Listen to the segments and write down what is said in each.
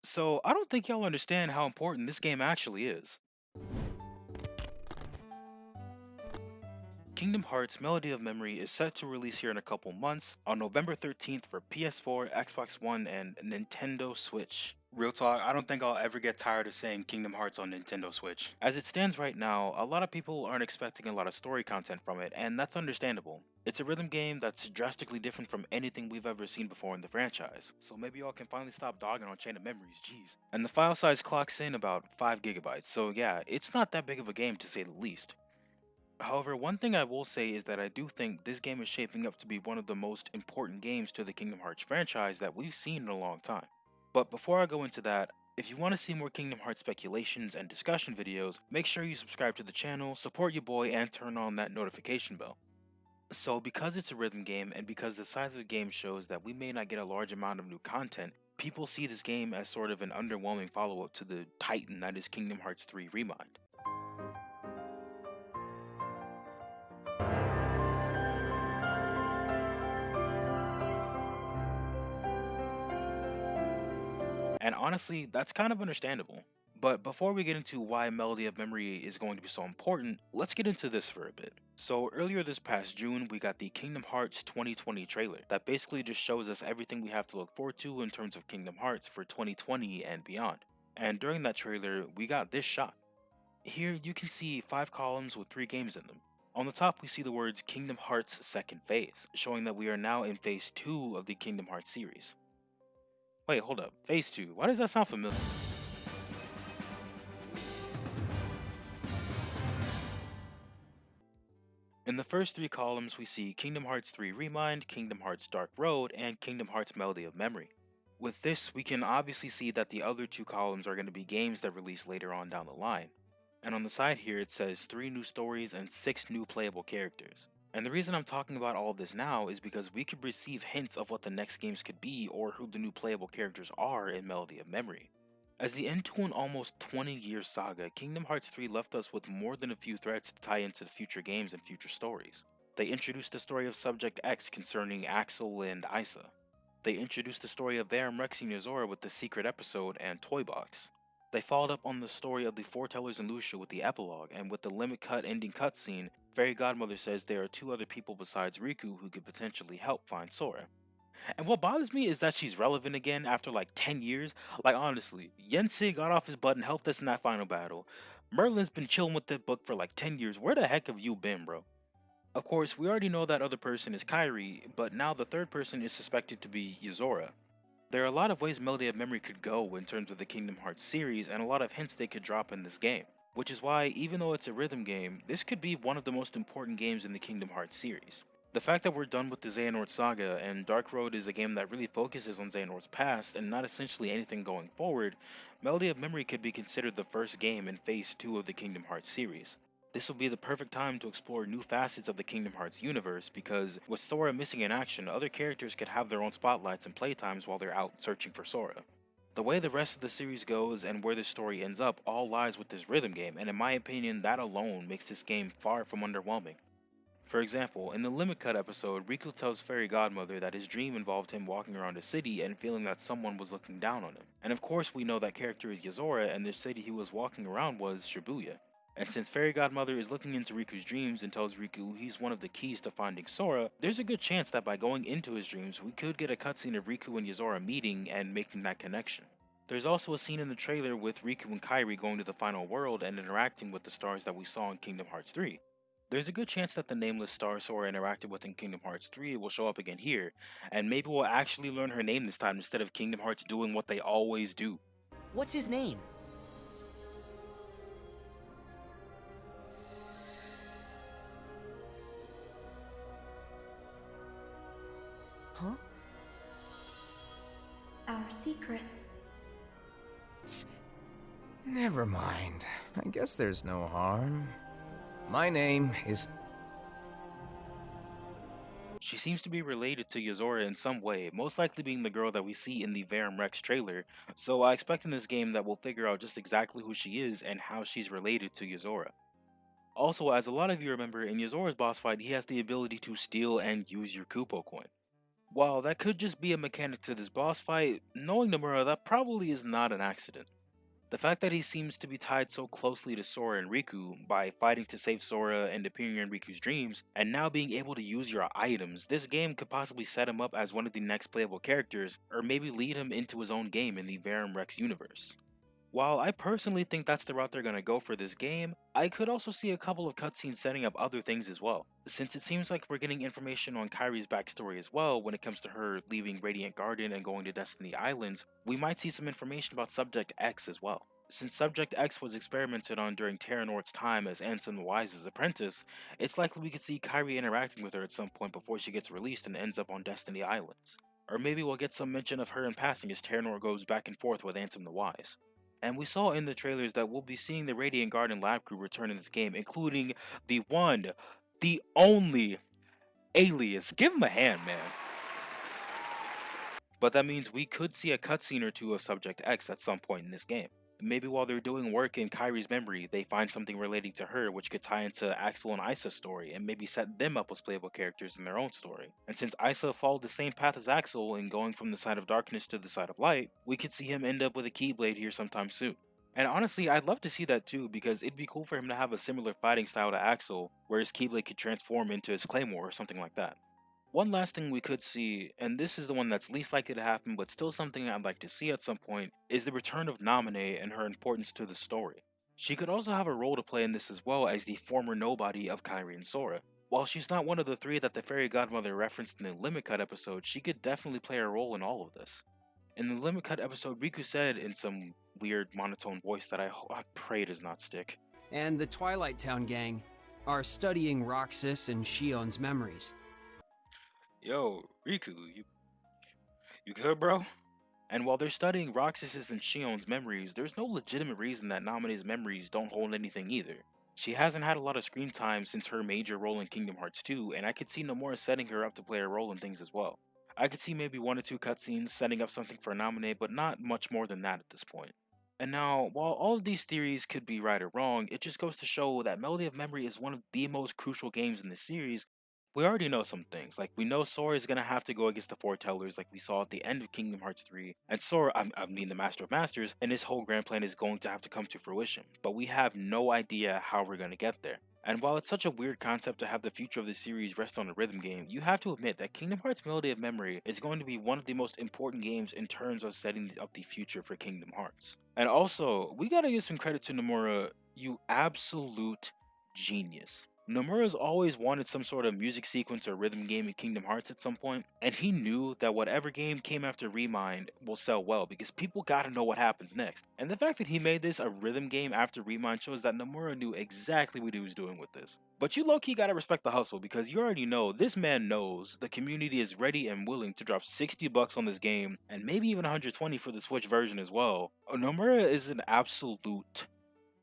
So, I don't think y'all understand how important this game actually is. Kingdom Hearts Melody of Memory is set to release here in a couple months on November 13th for PS4, Xbox One, and Nintendo Switch. Real talk, I don't think I'll ever get tired of saying Kingdom Hearts on Nintendo Switch. As it stands right now, a lot of people aren't expecting a lot of story content from it, and that's understandable. It's a rhythm game that's drastically different from anything we've ever seen before in the franchise, so maybe y'all can finally stop dogging on Chain of Memories, jeez. And the file size clocks in about 5 gigabytes, so yeah, it's not that big of a game to say the least. However, one thing I will say is that I do think this game is shaping up to be one of the most important games to the Kingdom Hearts franchise that we've seen in a long time. But before I go into that, if you want to see more Kingdom Hearts speculations and discussion videos, make sure you subscribe to the channel, support your boy, and turn on that notification bell. So because it's a rhythm game and because the size of the game shows that we may not get a large amount of new content, people see this game as sort of an underwhelming follow-up to the titan that is Kingdom Hearts 3 Remind. And honestly, that's kind of understandable. But before we get into why Melody of Memory is going to be so important, let's get into this for a bit. So earlier this past June, we got the Kingdom Hearts 2020 trailer that basically just shows us everything we have to look forward to in terms of Kingdom Hearts for 2020 and beyond. And during that trailer, we got this shot. Here you can see 5 columns with 3 games in them. On the top we see the words Kingdom Hearts Second Phase, showing that we are now in Phase 2 of the Kingdom Hearts series. Wait, hold up. Phase 2. Why does that sound familiar? In the first 3 columns, we see Kingdom Hearts 3 Remind, Kingdom Hearts Dark Road, and Kingdom Hearts Melody of Memory. With this, we can obviously see that the other 2 columns are going to be games that release later on down the line. And on the side here, it says 3 new stories and 6 new playable characters. And the reason I'm talking about all of this now is because we could receive hints of what the next games could be or who the new playable characters are in Melody of Memory. As the end to an almost 20-year saga, Kingdom Hearts 3 left us with more than a few threads to tie into the future games and future stories. They introduced the story of Subject X concerning Axel and Isa. They introduced the story of Varum Rex and Yozora with the secret episode and Toy Box. They followed up on the story of the Foretellers and Lucia with the epilogue, and with the limit cut ending cutscene, Fairy Godmother says there are 2 other people besides Riku who could potentially help find Sora. And what bothers me is that she's relevant again after like 10 years. Like honestly, Yensid got off his butt and helped us in that final battle. Merlin's been chilling with the book for like 10 years. Where the heck have you been, bro? Of course, we already know that other person is Kairi, but now the third person is suspected to be Yozora. There are a lot of ways Melody of Memory could go in terms of the Kingdom Hearts series and a lot of hints they could drop in this game. Which is why, even though it's a rhythm game, this could be one of the most important games in the Kingdom Hearts series. The fact that we're done with the Xehanort saga and Dark Road is a game that really focuses on Xehanort's past and not essentially anything going forward, Melody of Memory could be considered the first game in Phase 2 of the Kingdom Hearts series. This will be the perfect time to explore new facets of the Kingdom Hearts universe because, with Sora missing in action, other characters could have their own spotlights and playtimes while they're out searching for Sora. The way the rest of the series goes and where the story ends up all lies with this rhythm game, and in my opinion, that alone makes this game far from underwhelming. For example, in the Limit Cut episode, Riku tells Fairy Godmother that his dream involved him walking around a city and feeling that someone was looking down on him. And of course we know that character is Yozora and the city he was walking around was Shibuya. And since Fairy Godmother is looking into Riku's dreams and tells Riku he's one of the keys to finding Sora, there's a good chance that by going into his dreams we could get a cutscene of Riku and Yozora meeting and making that connection. There's also a scene in the trailer with Riku and Kairi going to the final world and interacting with the stars that we saw in Kingdom Hearts 3. There's a good chance that the nameless star Sora interacted with in Kingdom Hearts 3 will show up again here, and maybe we'll actually learn her name this time instead of Kingdom Hearts doing what they always do. What's his name? Huh? Our secret. Never mind. I guess there's no harm. My name is... She seems to be related to Yozora in some way, most likely being the girl that we see in the Varum Rex trailer, so I expect in this game that we'll figure out just exactly who she is and how she's related to Yozora. Also, as a lot of you remember, in Yozora's boss fight he has the ability to steal and use your Kupo coin. While that could just be a mechanic to this boss fight, knowing Nomura, that probably is not an accident. The fact that he seems to be tied so closely to Sora and Riku by fighting to save Sora and appearing in Riku's dreams, and now being able to use your items, this game could possibly set him up as one of the next playable characters, or maybe lead him into his own game in the Verum Rex universe. While I personally think that's the route they're gonna go for this game, I could also see a couple of cutscenes setting up other things as well, since it seems like we're getting information on Kairi's backstory as well when it comes to her leaving Radiant Garden and going to Destiny Islands. We might see some information about Subject X as well. Since Subject X was experimented on during Terranort's time as Ansem the Wise's apprentice, it's likely we could see Kairi interacting with her at some point before she gets released and ends up on Destiny Islands. Or maybe we'll get some mention of her in passing as Terranort goes back and forth with Ansem the Wise. And we saw in the trailers that we'll be seeing the Radiant Garden lab crew return in this game, including the one, the only Alias. Give him a hand, man. But that means we could see a cutscene or two of Subject X at some point in this game. Maybe while they're doing work in Kairi's memory, they find something relating to her which could tie into Axel and Isa's story and maybe set them up as playable characters in their own story. And since Isa followed the same path as Axel in going from the side of darkness to the side of light, we could see him end up with a Keyblade here sometime soon. And honestly, I'd love to see that too, because it'd be cool for him to have a similar fighting style to Axel, where his Keyblade could transform into his Claymore or something like that. One last thing we could see, and this is the one that's least likely to happen but still something I'd like to see at some point, is the return of Naminé and her importance to the story. She could also have a role to play in this as well as the former nobody of Kairi and Sora. While she's not one of the three that the fairy godmother referenced in the Limit Cut episode, she could definitely play a role in all of this. In the Limit Cut episode, Riku said in some weird monotone voice that I pray does not stick. And the Twilight Town gang are studying Roxas and Shion's memories. Yo, Riku, you good, bro? And while they're studying Roxas's and Shion's memories, there's no legitimate reason that Naminé's memories don't hold anything either. She hasn't had a lot of screen time since her major role in Kingdom Hearts 2, and I could see Nomura setting her up to play a role in things as well. I could see maybe 1 or 2 cutscenes setting up something for Naminé, but not much more than that at this point. And now, while all of these theories could be right or wrong, it just goes to show that Melody of Memory is one of the most crucial games in the series. We already know some things, like we know Sora is going to have to go against the Foretellers like we saw at the end of Kingdom Hearts 3, and Sora, I mean the Master of Masters, and his whole grand plan is going to have to come to fruition, but we have no idea how we're going to get there. And while it's such a weird concept to have the future of the series rest on a rhythm game, you have to admit that Kingdom Hearts Melody of Memory is going to be one of the most important games in terms of setting up the future for Kingdom Hearts. And also, we gotta give some credit to Nomura, you absolute genius. Nomura's always wanted some sort of music sequence or rhythm game in Kingdom Hearts at some point, and he knew that whatever game came after Remind will sell well because people gotta know what happens next. And the fact that he made this a rhythm game after Remind shows that Nomura knew exactly what he was doing with this. But you low-key gotta respect the hustle because you already know this man knows the community is ready and willing to drop $60 on this game and maybe even $120 for the Switch version as well. Nomura is an absolute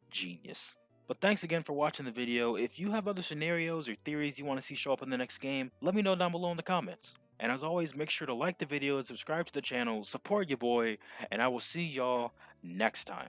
genius. But thanks again for watching the video. If you have other scenarios or theories you want to see show up in the next game, let me know down below in the comments. And as always, make sure to like the video and subscribe to the channel, support your boy, and I will see y'all next time.